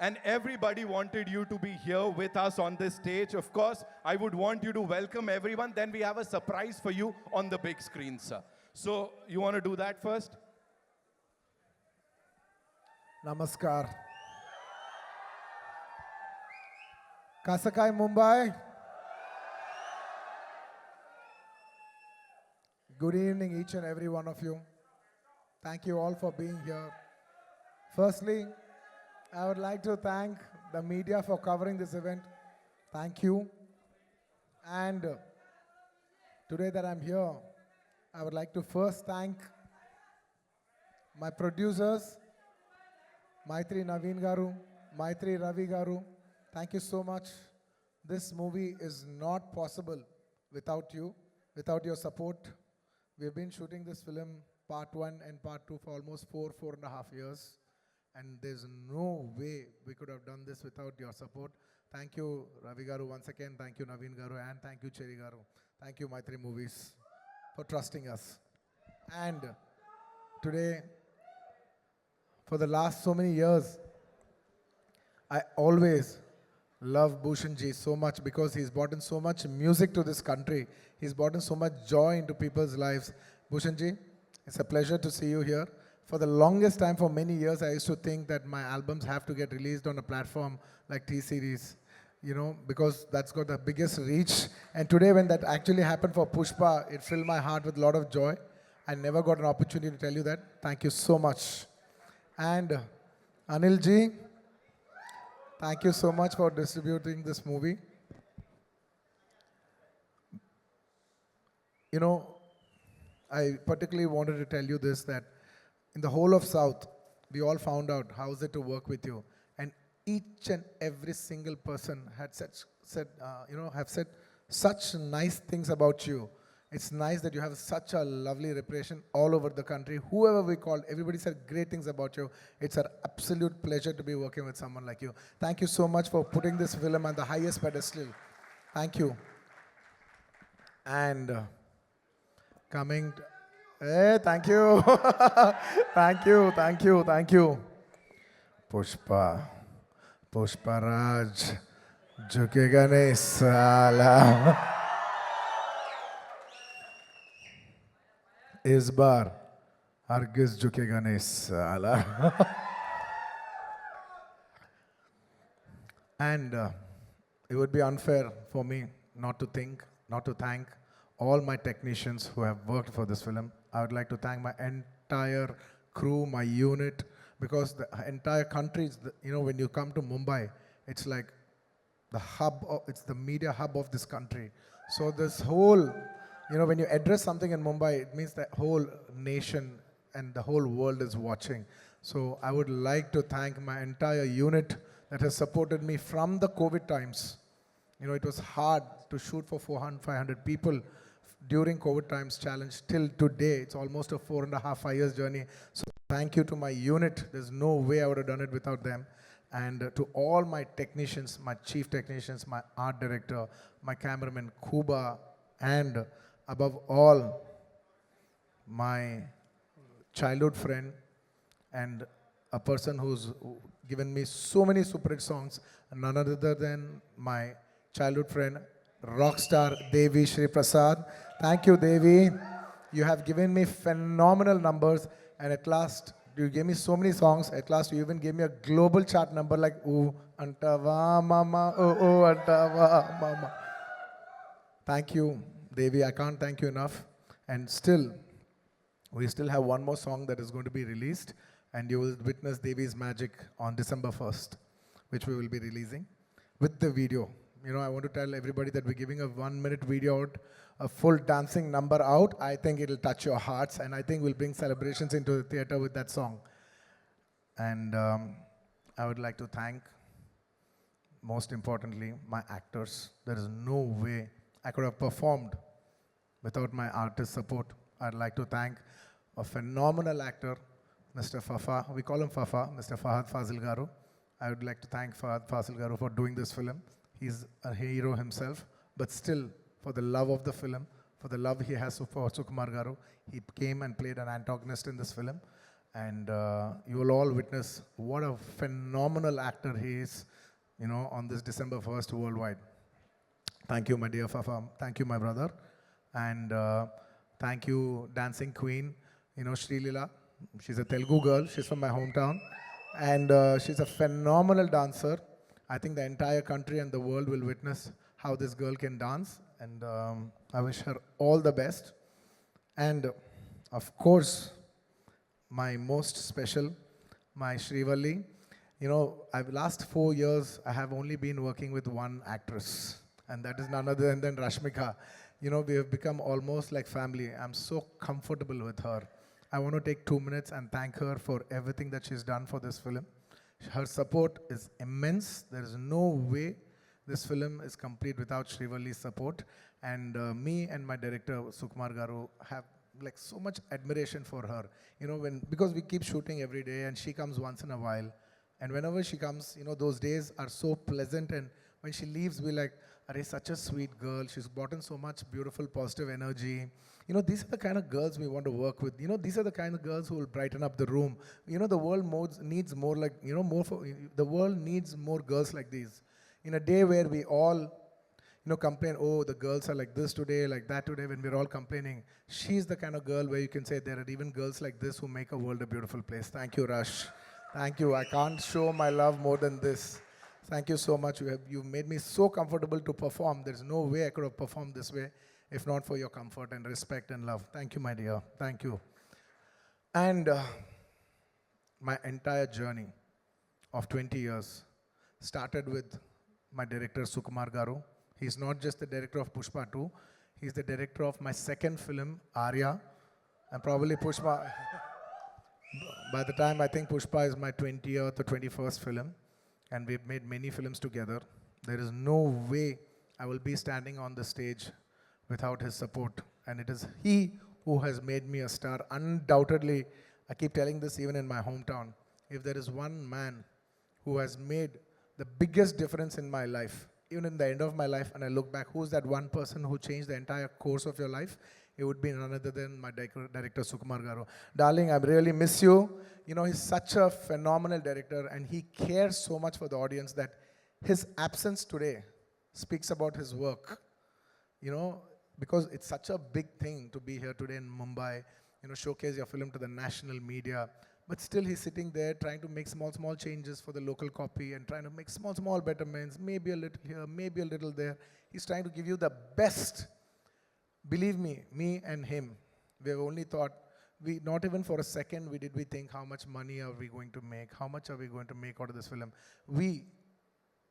and everybody wanted you to be here with us on this stage. Of course, I would want you to welcome everyone. Then we have a surprise for you on the big screen, sir. So you want to do that first? Namaskar. Kasakai, Mumbai. Good evening, each and every one of you. Thank you all for being here. Firstly, I would like to thank the media for covering this event. Thank you. And today that I'm here, I would like to first thank my producers, Maitri Naveen Garu, Maitri Ravi Garu. Thank you so much. This movie is not possible without you, without your support. We've been shooting this film, part 1 and part 2, for almost 4.5 years. And there's no way we could have done this without your support. Thank you, Ravi Garu, once again. Thank you, Naveen Garu, and thank you, Cherry Garu. Thank you, Maitri Movies, for trusting us. And today, for the last so many years, I always love Bhushan ji so much because he's brought in so much music to this country. He's brought in so much joy into people's lives. Bhushan ji, it's a pleasure to see you here. For the longest time, for many years, I used to think that my albums have to get released on a platform like T-Series, you know, because that's got the biggest reach. And today, when that actually happened for Pushpa, it filled my heart with a lot of joy. I never got an opportunity to tell you that. Thank you so much. And Anil ji, thank you so much for distributing this movie. You know, I particularly wanted to tell you this, that in the whole of South, we all found out how is it to work with you. And each and every single person had have said such nice things about you. It's nice that you have such a lovely reputation all over the country. Whoever we called, everybody said great things about you. It's an absolute pleasure to be working with someone like you. Thank you so much for putting this film on the highest pedestal. Thank you. And coming, hey, thank you. Thank you, thank you, thank you. Pushpa Raj, झुकेगा नहीं साला. इस बार हरगिज झुकेगा नहीं साला. And it would be unfair for me not to thank all my technicians who have worked for this film. I would like to thank my entire crew, my unit, because the entire country is, when you come to Mumbai, it's like the hub, it's the media hub of this country. So this whole, when you address something in Mumbai, it means the whole nation and the whole world is watching. So I would like to thank my entire unit that has supported me from the COVID times. It was hard to shoot for 400, 500 people during COVID times challenge till today. It's almost a 4.5 years journey. So thank you to my unit. There's no way I would have done it without them. And to all my technicians, my chief technicians, my art director, my cameraman Kuba, and above all, my childhood friend and a person who's given me so many super hit songs, none other than my childhood friend, rockstar Devi Shri Prasad. Thank you, Devi. You have given me phenomenal numbers, and at last, you gave me so many songs. At last, you even gave me a global chart number like "Ooh Antava Mama, Oh Antava Mama." Thank you, Devi. I can't thank you enough. And still, we still have one more song that is going to be released, and you will witness Devi's magic on December 1st, which we will be releasing with the video. I want to tell everybody that we're giving a 1-minute video out, a full dancing number out. I think it'll touch your hearts, and I think we'll bring celebrations into the theater with that song. And I would like to thank, most importantly, my actors. There is no way I could have performed without my artist support. I'd like to thank a phenomenal actor, Mr. Fafa. We call him Fafa, Mr. Fahad Fazil Garu. I would like to thank Fahad Fazil Garu for doing this film. He's a hero himself, but still, for the love of the film, for the love he has for Sukumar Garu, he came and played an antagonist in this film. And you will all witness what a phenomenal actor he is, on this December 1st worldwide. Thank you, my dear Fafa. Thank you, my brother. And thank you, Dancing Queen, Sri Leela. She's a Telugu girl. She's from my hometown. And she's a phenomenal dancer. I think the entire country and the world will witness how this girl can dance. And I wish her all the best. And of course, my most special, my Srivalli. Last 4 years, I have only been working with one actress, and that is none other than Rashmika. We have become almost like family. I'm so comfortable with her. I want to take 2 minutes and thank her for everything that she's done for this film. Her support is immense. There is no way this film is complete without Srivalli's support. And me and my director, Sukumar Garu, have like so much admiration for her. Because we keep shooting every day and she comes once in a while. And whenever she comes, those days are so pleasant. And when she leaves, we're like, Arey, such a sweet girl. She's brought in so much beautiful, positive energy. These are the kind of girls we want to work with. These are the kind of girls who will brighten up the room. The world needs more like, the world needs more girls like these. In a day where we all, complain, oh, the girls are like this today, like that today, when we're all complaining, she's the kind of girl where you can say there are even girls like this who make a world a beautiful place. Thank you, Rush. Thank you. I can't show my love more than this. Thank you so much. You've made me so comfortable to perform. There's no way I could have performed this way if not for your comfort and respect and love. Thank you, my dear. Thank you. And my entire journey of 20 years started with my director, Sukumar Garu. He's not just the director of Pushpa 2. He's the director of my second film, Arya. And probably Pushpa... By the time I think Pushpa is my 20th or 21st film, and we've made many films together, there is no way I will be standing on the stage without his support. And it is he who has made me a star. Undoubtedly, I keep telling this even in my hometown, if there is one man who has made the biggest difference in my life, even in the end of my life, and I look back, who's that one person who changed the entire course of your life? It would be none other than my director, Sukumar Garu. Darling, I really miss you. He's such a phenomenal director, and he cares so much for the audience that his absence today speaks about his work. Because it's such a big thing to be here today in Mumbai, showcase your film to the national media. But still he's sitting there trying to make small changes for the local copy and trying to make small betterments, maybe a little here, maybe a little there. He's trying to give you the best. Believe me and him, we have only thought, not even for a second we think how much money are we going to make, how much are we going to make out of this film. We,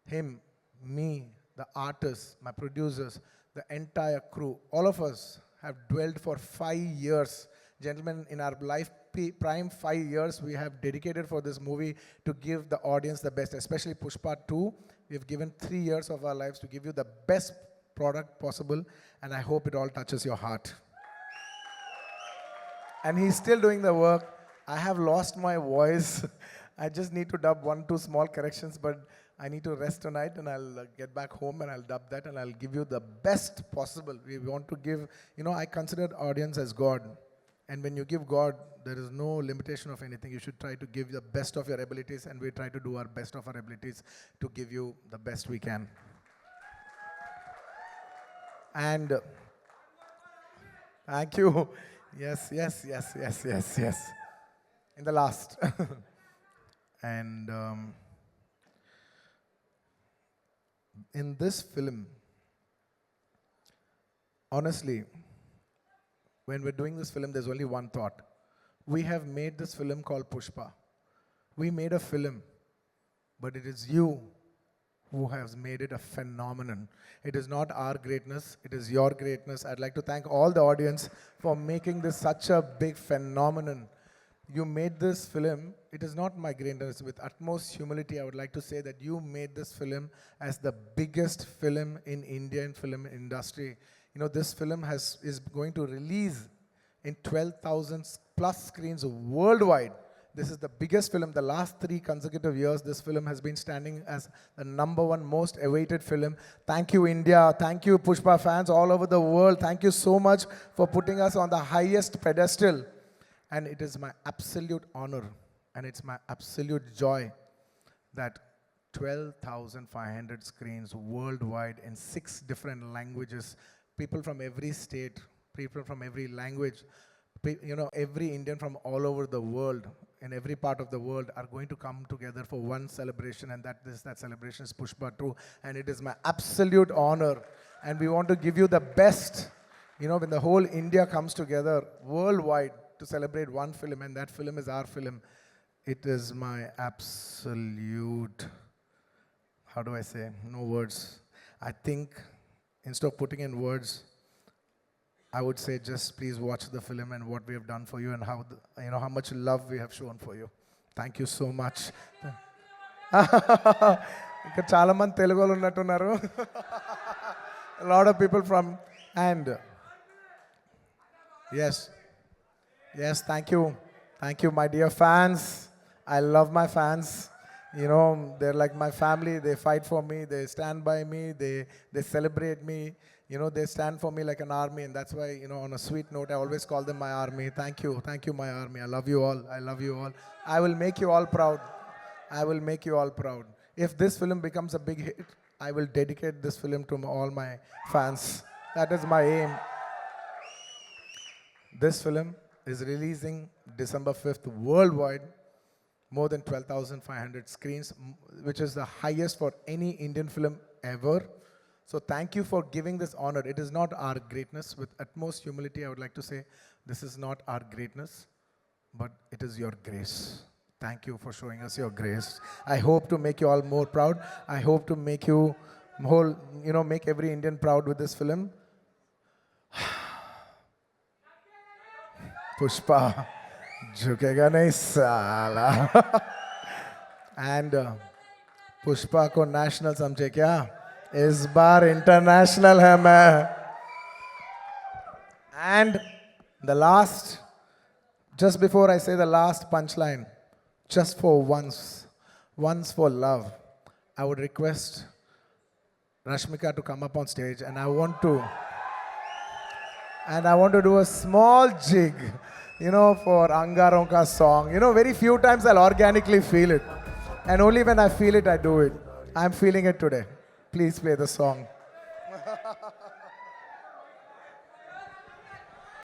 him, me, the artists, my producers, the entire crew, all of us have dwelled for 5 years. Gentlemen, in our life prime 5 years, we have dedicated for this movie to give the audience the best, especially Pushpa 2. We have given 3 years of our lives to give you the best product possible, and I hope it all touches your heart. And he's still doing the work. I have lost my voice. I just need to dub 1-2 small corrections, but I need to rest tonight, and I'll get back home and I'll dub that and I'll give you the best possible. We want to give, I consider audience as God. And when you give God, there is no limitation of anything. You should try to give the best of your abilities, and we try to do our best of our abilities to give you the best we can. And thank you. Yes. In the last. And in this film, honestly, when we're doing this film, there's only one thought. We have made this film called Pushpa. We made a film, but it is you who has made it a phenomenon. It is not our greatness, it is your greatness. I'd like to thank all the audience for making this such a big phenomenon. You made this film, it is not my greatness. With utmost humility, I would like to say that you made this film as the biggest film in Indian film industry. This film is going to release in 12,000 plus screens worldwide. This is the biggest film. The last 3 consecutive years, this film has been standing as the #1 most awaited film. Thank you, India. Thank you, Pushpa fans all over the world. Thank you so much for putting us on the highest pedestal. And it is my absolute honor and it's my absolute joy that 12,500 screens worldwide in 6 different languages, people from every state, people from every language, every Indian from all over the world, in every part of the world are going to come together for one celebration, and that celebration is Pushpa 2, and it is my absolute honor. And we want to give you the best, when the whole India comes together worldwide to celebrate one film, and that film is our film. It is my absolute, how do I say, no words. I think instead of putting in words, I would say just please watch the film and what we have done for you and how how much love we have shown for you. Thank you so much. ఇంకా చాలా మంది తెలుగు వాళ్ళు ఉన్నట్టున్నారు. A lot of people from and yes, thank you, my dear fans. I love my fans. They're like my family. They fight for me. They stand by me. They celebrate me. They stand for me like an army, and that's why, on a sweet note, I always call them my army. Thank you, my army. I love you all. I will make you all proud. If this film becomes a big hit, I will dedicate this film to all my fans. That is my aim. This film is releasing December 5th worldwide, more than 12,500 screens, which is the highest for any Indian film ever. So thank you for giving this honor. It is not our greatness. With utmost humility, I would like to say, this is not our greatness, but it is your grace. Thank you for showing us your grace. I hope to make you all more proud. I hope to make you make every Indian proud with this film. Pushpa, झुकेगा नहीं साला. And Pushpa को national समझे क्या? इस बार international है मैं. And the last, just before I say the last punchline, just for once for love, I would request Rashmika to come up on stage, and I want to do a small jig, for Angaron ka song. Very few times I'll organically feel it, and only when I feel it, I do it. I'm feeling it today. Please play the song.